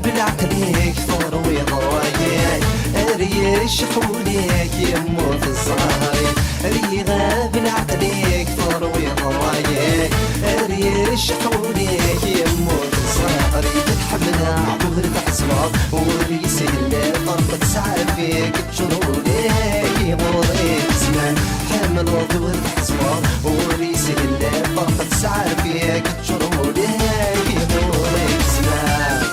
بالعقليك ثور وضواياك ريش حوليك يموت الصهري ريغا بالعقليك ثور وضواياك ريش حوليك يموت الصهري تتحملها عبر تحسبها وريس اللي طرقت سعافيك تجروليك يموريك زمان حمل وضور تحسبها وريس اللي طرقت سعافيك تجروليك يموريك زمان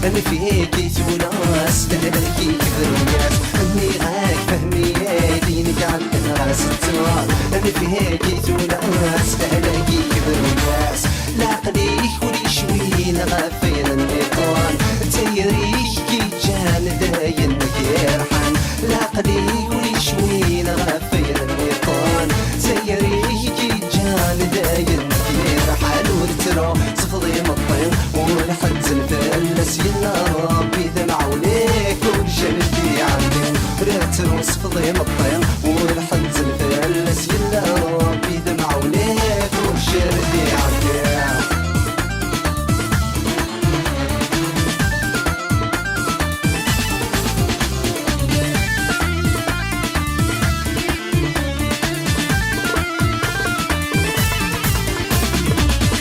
أنا فيك يتوناس تهلكي كبر الناس أني غاك فهمي دينك عندنا راس التوار أنا فيك يتوناس تهلكي كبر الناس لعقليك ولي شوين غافين النيطان تيريك كي جان داين كيرحان لعقليك ولي شوين غافين النيطان تيريك كي جان داين كيرحان ورترو صفضي مطين ولحد زنفلس يلا ربي ذا معوليك وجلدي عندي راتر وصفضي مطين ولحد زنفلس يلا ربي ذا معوليك وجلدي عندي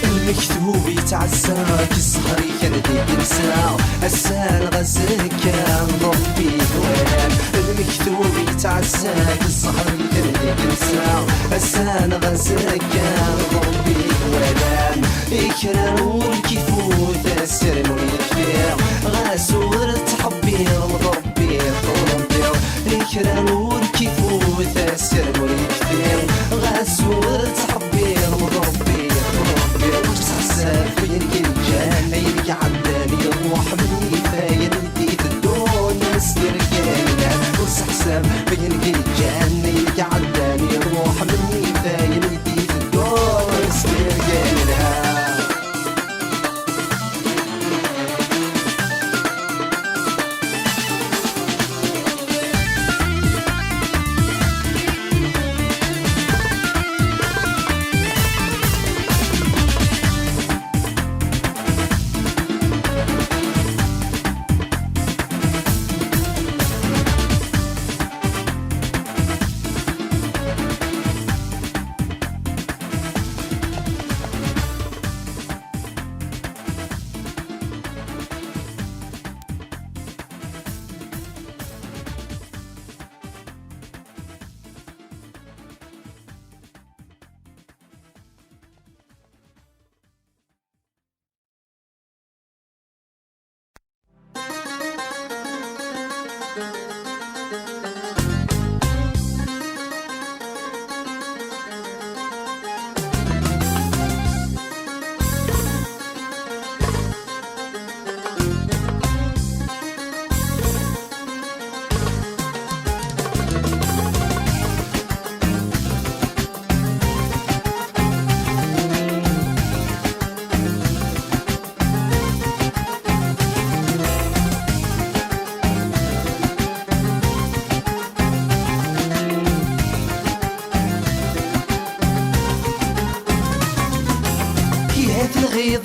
المكتوب يتعزاك الصهري كان ديك نساو السال غزك كان ربي هوان المكتوب يتعزاك الصهري كان ديك نساو السال غزك كان ربي هوان إكرام والكيفوت السر ويكفير غاسور تحبي وربي طربي إكرام والكيفوت السر ويكفير غاسور تحبي وربي فين الجان يرجع عداني الروح مني فاين نديت الدون نسير كينا وسحساب فين الجان يرجع عداني الروح مني فاين نديت الدون نسير كينا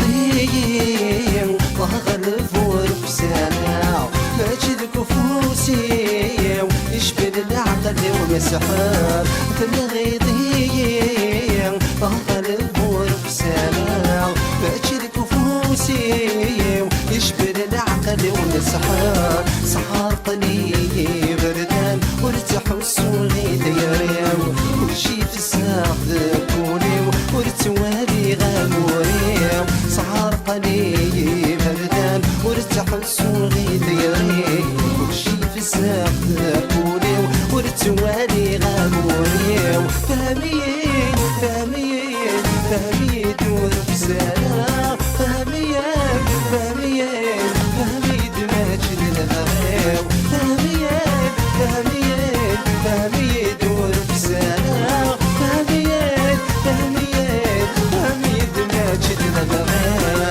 الغيضين وغلف ورفسانا ماجد كفوسي يشبه العقل ومسحاب في الغيضين وغلف ورفسانا ماجد كفوسي يشبه العقل ومسحاب سحار قليل بردان ورتحس وغيد يريم وشي في الساق ذكوني ورتوالي غاموري سهر قليل بردان ورتحس وغيد يريم وشي في الساق ذكوني ورتوالي غاموري فهميين فهميين فهميين دور بسانا فهميين فهميين فهميد ماجد الغريب فهميين فهميين فهميين دور بسانا فهميين فهميين فهميد ماجد الغريب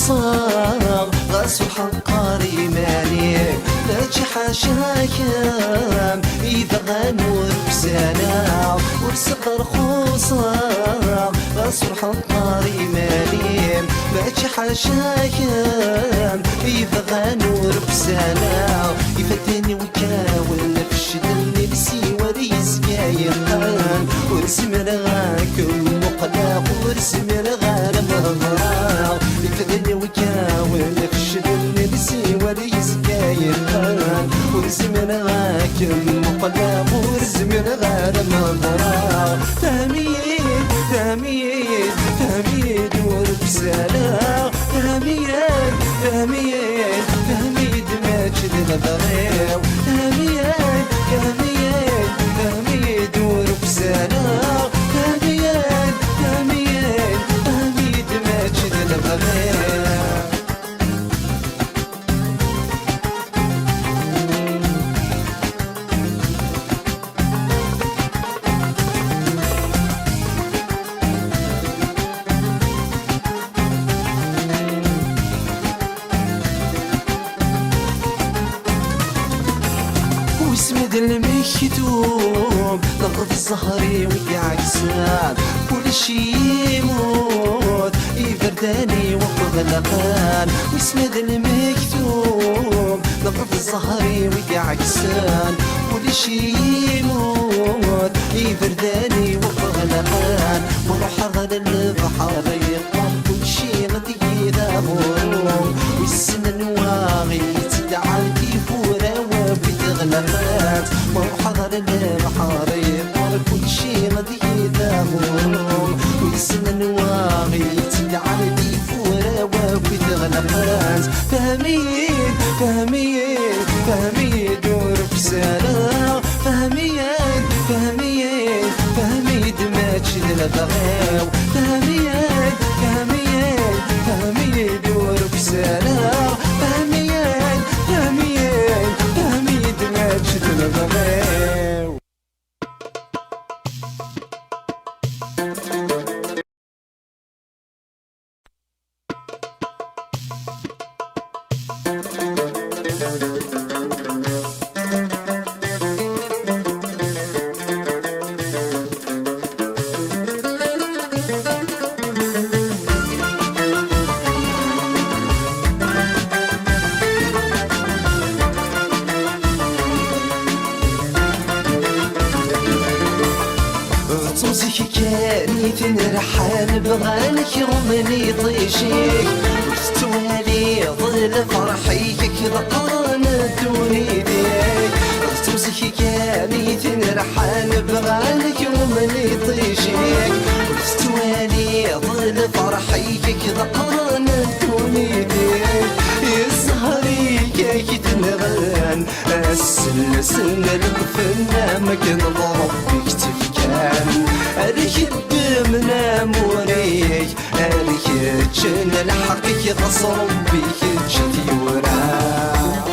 خصاغ غاس وحقاري مالك لاجي حاشاكم إذا غنور بسانا ورسقر خصاغ غاس وحقاري مالك لاجي حاشاكم إذا غنور بسانا يفتني وكاول نفش دلني لسيوى ريزقاير ورسم رغاكم مقلاق ورسم رغا مغراق يفتني وكاول نفش دلني لسيوى ريزقاير ورسم رغاكم مقلاق ورسم رغا مغراق تميد تميد تميد وربسانا تميد تميد تميد ماجد الغريب تميد تميد تميد وربسانا تميد تميد تميد ماجد الغريب واسمد المكتوب نقض الزهري ويعكسان كل شي يموت يفرداني وغلقان واسمد المكتوب نقض الزهري ويعكسان كل شي يموت يفرداني وغلقان وروح غدا البحر يقام كل شي غادي يذابون والسنن واغي تدعى فورا بتغلقات وحضر البحر يطول كل شي غادي يذابون والسنن واغي تدعى فورا وبتغلقات فهميد فهميد فهميد وربسانا فهميد فهميد فهميد ماجد الغراو فهميد فهميد فهميد وربسانا فهميد فهميد فهميد ماجد الغراو توزيك كاني تنرحل بغالك يغمني طيشيك وتتوالي ظل فرحيك كذا قانا دوني ديك توزيك كاني تنرحل بغالك يغمني طيشيك وتتوالي ظل فرحيك كذا قانا دوني ديك يسهري كي تنغن السلسل القفلنا مكان ضربك تفكان أريك من موريك أريك جن الحقيقي غصر بيك جدي وراك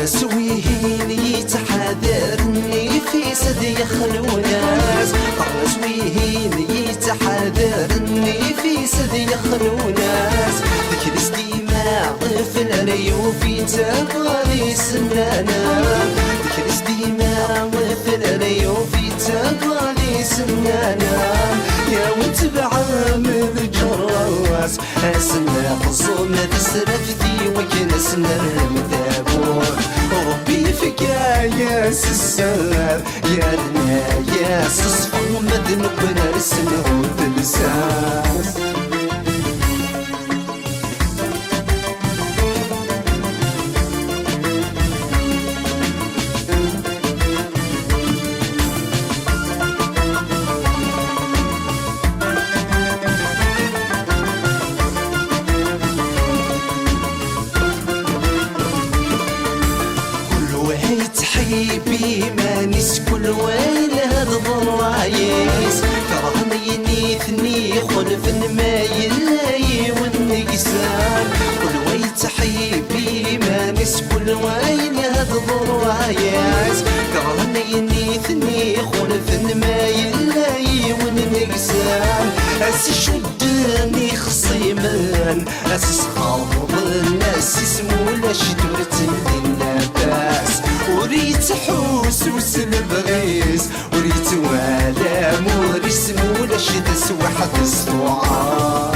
سويهين يتحذرني في سدي خلوناس سويهين يتحذرني في سدي خلوناس ذكرس ديما طفل ريوفي تبغالي سنانا ذكرس ديما طفل ريوفي تبغالي سنانا يا وتبع من جراس اسنا خصوم تسرفتي وكنسنا المدابور ربي فيك يا السلام يا لنا يا صفو مدن بنرسل وتلساس حبيبي ما نسكن وين هذا ضرع كل وين يهضر وعياس كرهني نيثني خلف ما يلاي ونقسام أس شدني خصيمان أس صحاب الناس اسمو لا شدرت النفاس وريت حوس وسلبغيس وريت والام ورسمو لا شدس واحد الصعاب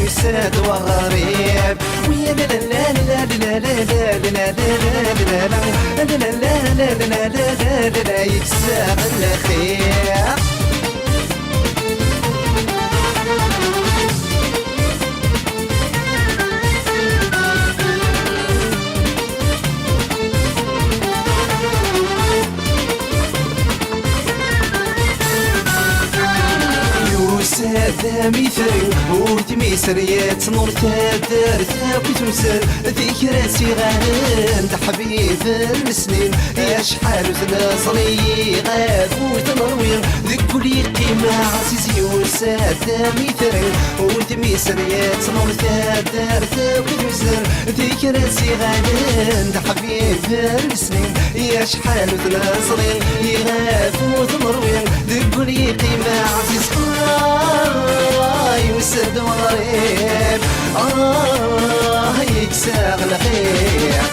يساد وغريب ويا لا لا لا لا لا لا لا لا لا لا يكسر الخير هذا مثل ودمي سريات نور تادر ثاوي تمسر ذكرى صغار حبيب السنين يا شحال وثلاثري غاب وتنروير ذك كل قيمة عزيزي وسادة مثل ودمي سريات نور تادر ثاوي تمسر ذكرى صغار حبيب السنين يا شحال وثلاثري غاب وتنروير ذك كل قيمة عزيزي يوسد وغريب يكسر الخير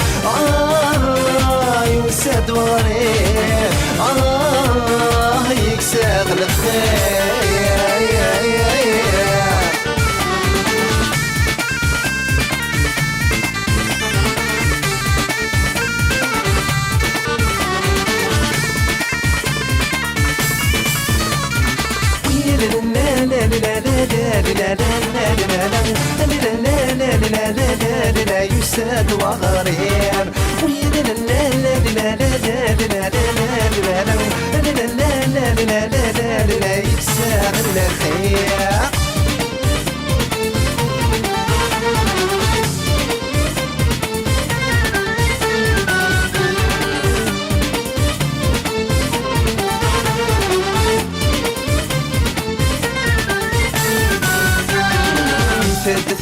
يوسد وغريب يكسر الخير يساد وغريب ويا لا لا لا لا لا لا لا لا يكسر الخير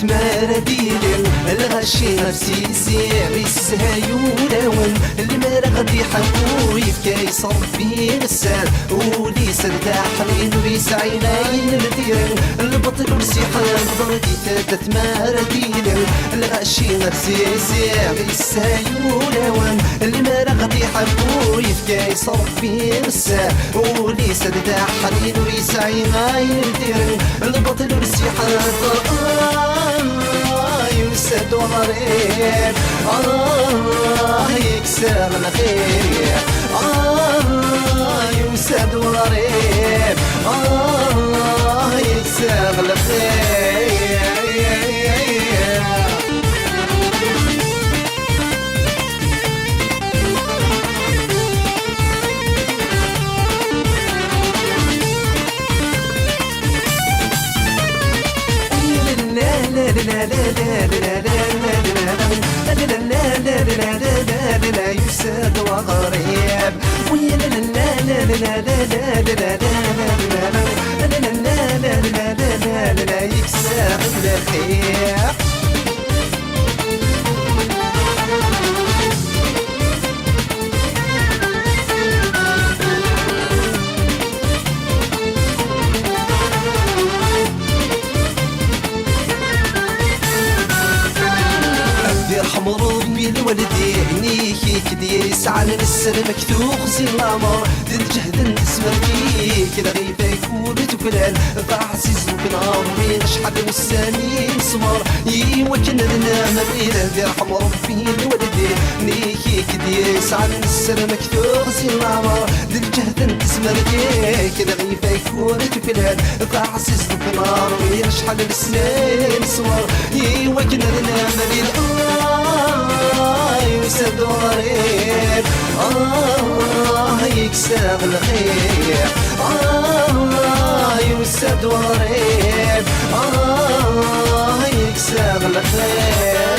ثمار ديلن الغشي نفسي سيري السهايون المرا غادي يحبو يبكي يصبي السال ولي سرتاح حنين وليس عينين الديرن البطل ورسيحة ضربي ثمار ديلن الغشي نفسي سيري السهايون المرا غادي يحبو يبكي يصبي السال ولي سرتاح حنين وليس عينين الديرن البطل ورسيحة يوسد وغريب يكسر الخير يوسد وغريب يكسر الخير يساد وغريب ويا لا لا لا لا لا لا لا لا يكسر الخير مربي الوالدي نيكي كدي يسعى للسر مكتوخ زي الامر دل جهد نسمر فيك لغيبك ولتفلان بعزيز وكنار بين شحال والساني مسمار يوكن لنا مبينا بيرحم ربي الوالدي نيكي كدي يسعى للسر مكتوخ زي الامر دل جهد نسمر فيك لغيبك ولتفلان بعزيز وكنار بين شحال والساني مسمار يوكن لنا مبينا يسد وريب يكسر الخير يسد وريب يكسر الخير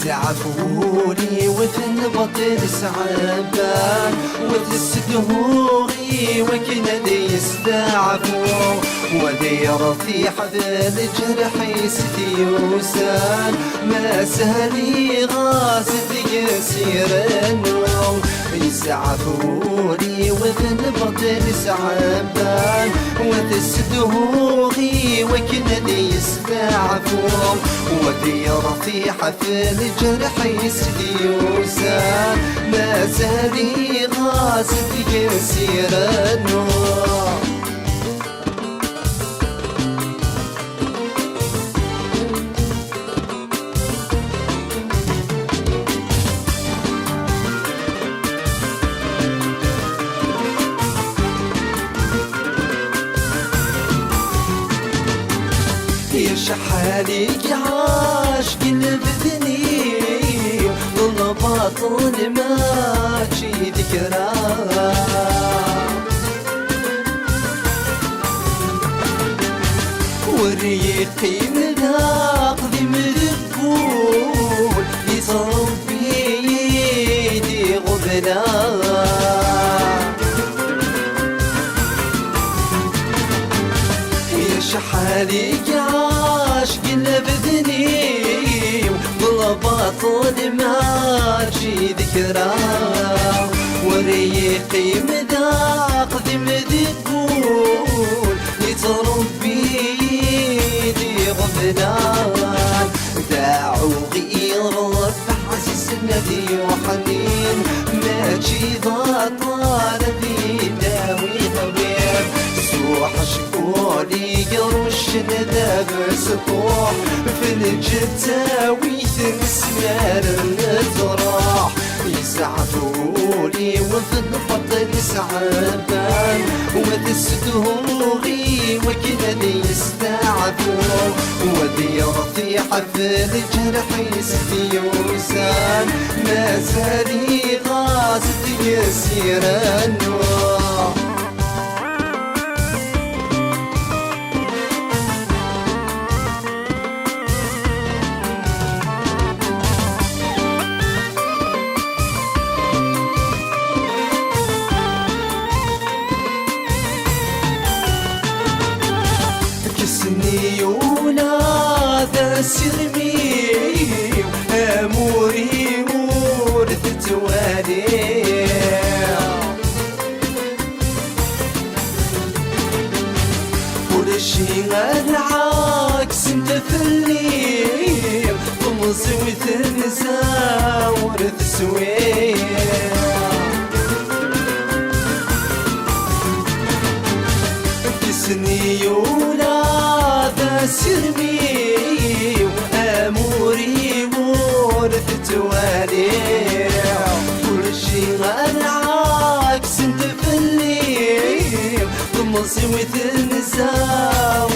يسعفوني وثن بطل سعبان وتسدهوري وكندي يستعفو ودي رفيح ذا الجرح يستيوسان ما سهلي غازد يسير النوم يسعفوني وثن بطل سعبان وتسدهوري وكندي يستعفو ودي رفيح في الجرح يستيوسان ما زالي غازد يسير النور يا شحالك عاشق البدني ظل باطل ما تشي ذكرى وريقي مذاق ذي مذبول يصرف بيدي غبنا يا شحالك عاشق البدني والله باطل ما تجي ذكرى وريقي مذاق ذي مذبول يطرب بيدي غبنان داعو غير عزيز النبي وحنين ما تجي ضاطال ذي داوي طبيب سوح شكولي قرش نداب سطوح في الجتاوي تنسمار التراح يسعفولي وفي البطل سعبان وتسدهوري وكذا يستعفو وذي رفيع في الجرح يستيوسان ما زالي غازد يسير النور كسني ونادى سلمي اموري ورثت والي كل شي العكس انت في الليل طمس سرمي واموري ورث توالي كل شي انا عكس انت فلي ضمصي وتنسى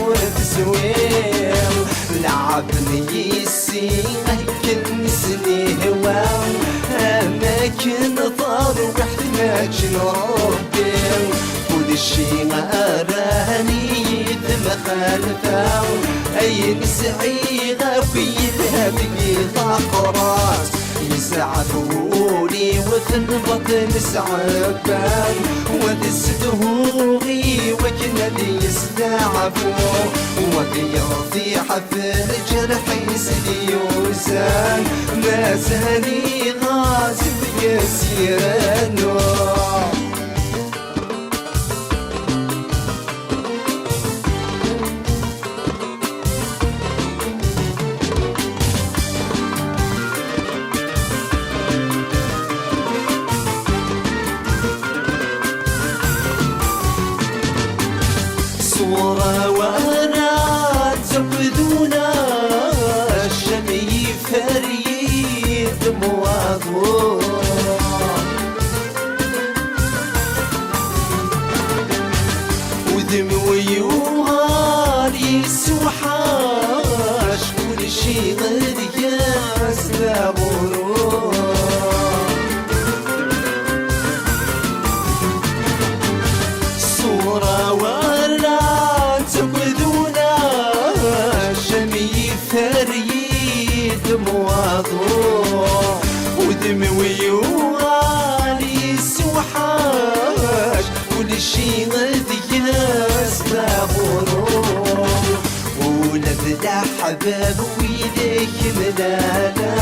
وتسويم لعبني يسيح كنسني هوام اماكن طار واحتماكن ربي كل شي راني مخالفة اي نسعي غفي الهبي طاقرات يسعفوني وثن بطن سعبان وذي السدهوري وكندي يستعفو وذي يرضي حفر جرحي سديوسان ما زالي غازب يسيرانو صورة وانا تزودونا الشمي فريد مواضوع ودموي وهار يسوحاش كل شي غير ياس لا غروب صورة وانا فريد مواضوع ودموي وغالي سوحاش كل شي مدياس لا غروب ولد حباب ويديك ملالا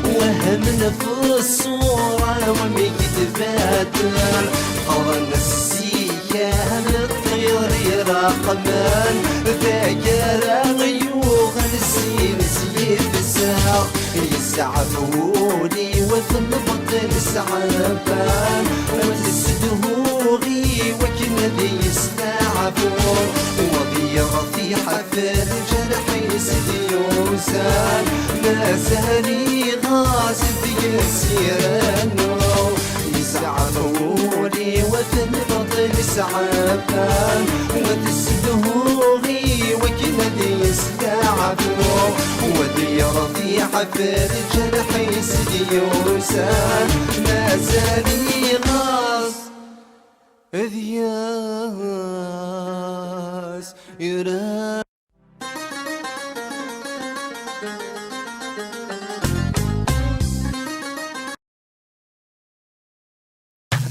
وهمنا في الصورة وميت باتر قرن السيام الطير يراقمان ذاكر غيوغ السين يفساق يسعفوني وثن بطن سعبان وتسدهوري وكندي يستعفون وضي رضي حفر جرحي سديوسان ما زالي غازب يسيرانو يسعفوني وثن بطن سعبان وتسدهوري وكندي يستعفون وذي رضي حفر جرحي سديوسان ما زالي غاز ذياس يرى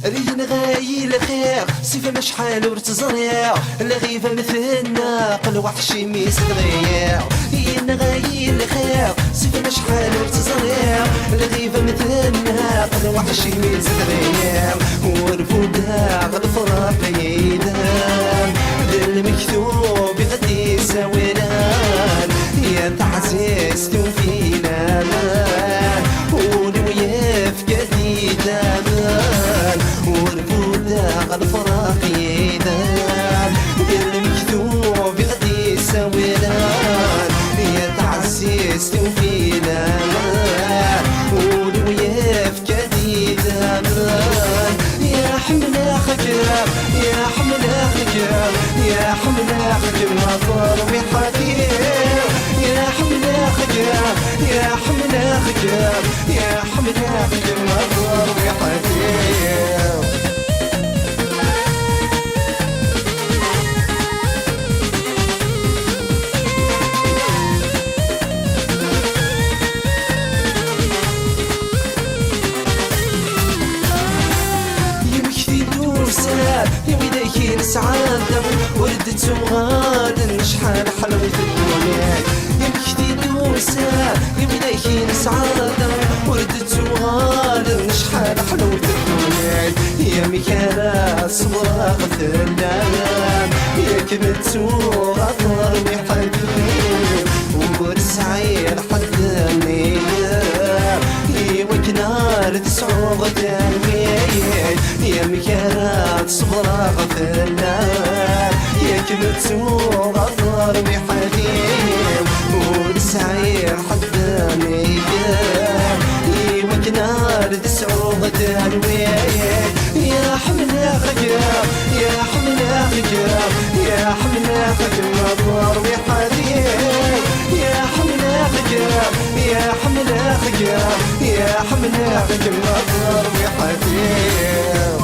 رينا غاي الخير سيفا مشحال ورتزريع الغيفة مثلنا قل وحشي ميستغير رينا غاي الخير سيفا مشحال ورتزريع الغيفة مثلنا قل وحشي ميستغير ورفودها غد فرح يدان للمكتوب غدي سوينان يا تعزيز توفينا ونويف كديدان ورفودا غالفراق يدان المكتوب غدي سويلان يا تعزيز توفيلان ولوياف كديدان يا حمل خكام يا حمل خكام يا حمل خكام مطر وحدير يا حمل خكام يا حمل خكام يا حمل خكام مطر وحدير يا ويديك السعادة وردت وغادا شحال حلوة الدنيا يا مكتي دوسة يا ويديك السعادة وردت وغادا شحال حلوة الدنيا يا مكانا صبرا غثلان يا كملت وغطر بحبيب ورسعير حداني وكنار تسعوغ تنمية يا مكانات صبرا غفلان يا كملت وغفر بحديد خجاب يا حملة خجاب ضربي حديد يا حملة خجاب يا حملة خجاب يا حملة خجاب ضربي حديد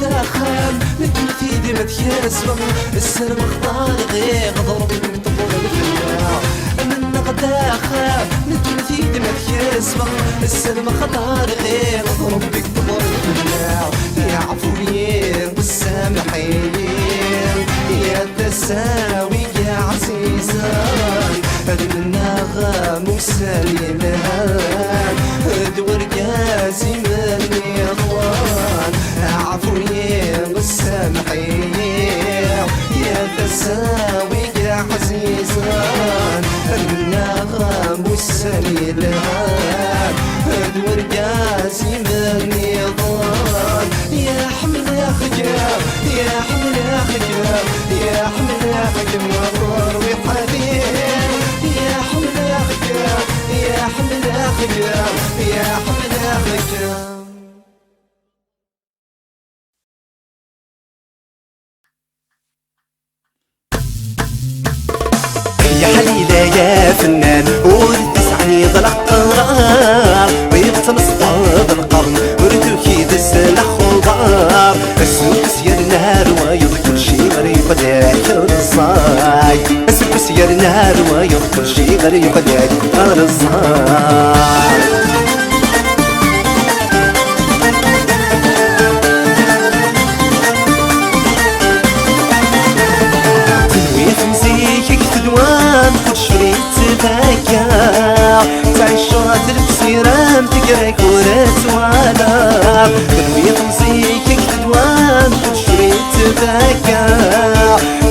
داخل نتمتي ديما تياسبا السر مختار غير ضرب من طبول الفلاع من غداخل نتمتي ديما تياسبا السر مختار غير ضرب بك طبول الفلاع يا عفويين والسامحين يا تساوي يا عزيزان هاد النغم وسالينان دور قاسي من يضوان عفويين والسامحين يا تساوي يا عزيزان النغم والسالينان دور قاسي من يضوان يا حملة خجاب يا حملة خجاب يا حملة خجاب ضربي حديد يا حملة خجاب يا حملة خجاب يا حملة خجاب يا حليلة يا فنان ورد تسعني ضلع قرار ويبطل صفاد القرن ورد كيد السلاح خضار السوكس يا النهار ويض كل شي غريب ذاك الصاي السوكس يا النهار ويض كل شي غريب ذاك الصاي تعيش شرات البسيرام تقرا كورات وانا تنوي تمسيكك تدوام كل شوي تبكى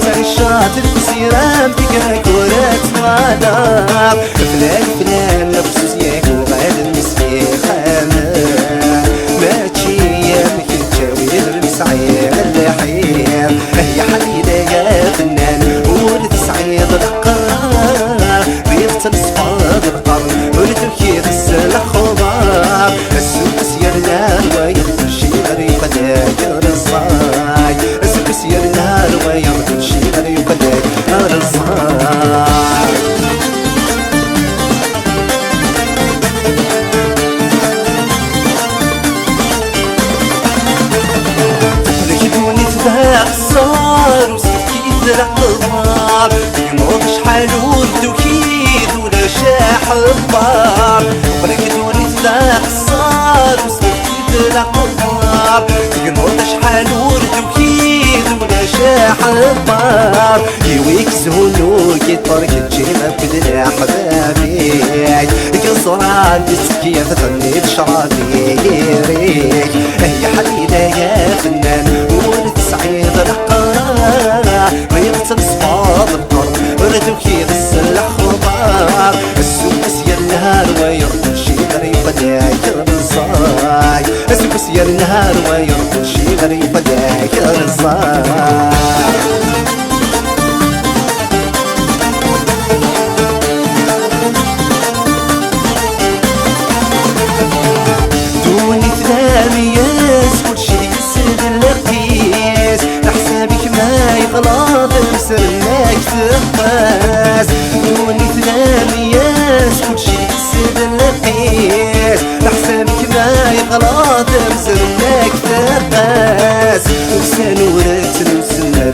تعيش شرات البسيرام تقرا كورات وانا فلان فلان نفسوس ياك وغاد المسكين خامان ماشي يا مكتشاوي المسعير اللحيم يا حليلة يا فنان ولد سعيد القرار بيبطل صفاد القرن ولد كيف السلاح خضار السوكس يرنان ويغفر شي غريب ذاك الصاي السوكس يرنان ويغفر شي غريب ذاك الصاي ركبوني تباع الصار وسكيت العقبار يموت شحال ودو كيد ولا شاح البار ركبوني تباع الصار وسكيت العقبار يموت شحال ودو كيد ولا شاح البار يويك زهولو كيطرك الجيمة بدنا حبابي قصران تسكية تغني بشرابي ريك يا حليلة يا فنان ولد سعيد القرار ويبطل صفاد القرن ولد كيد السلاح خضار السوكس يا النهار ويرقل شي غريب ذاك الصاي السوكس يا النهار ويرقل شي غريب ذاك الصاي دوني ثانية كل شي يسد القيس لحسابك ما يغلط مسرناك تقاس دوني ثانية كل شي يسد القيس لحسابك ما يغلط مسرناك تقاس وسان ورث نسنا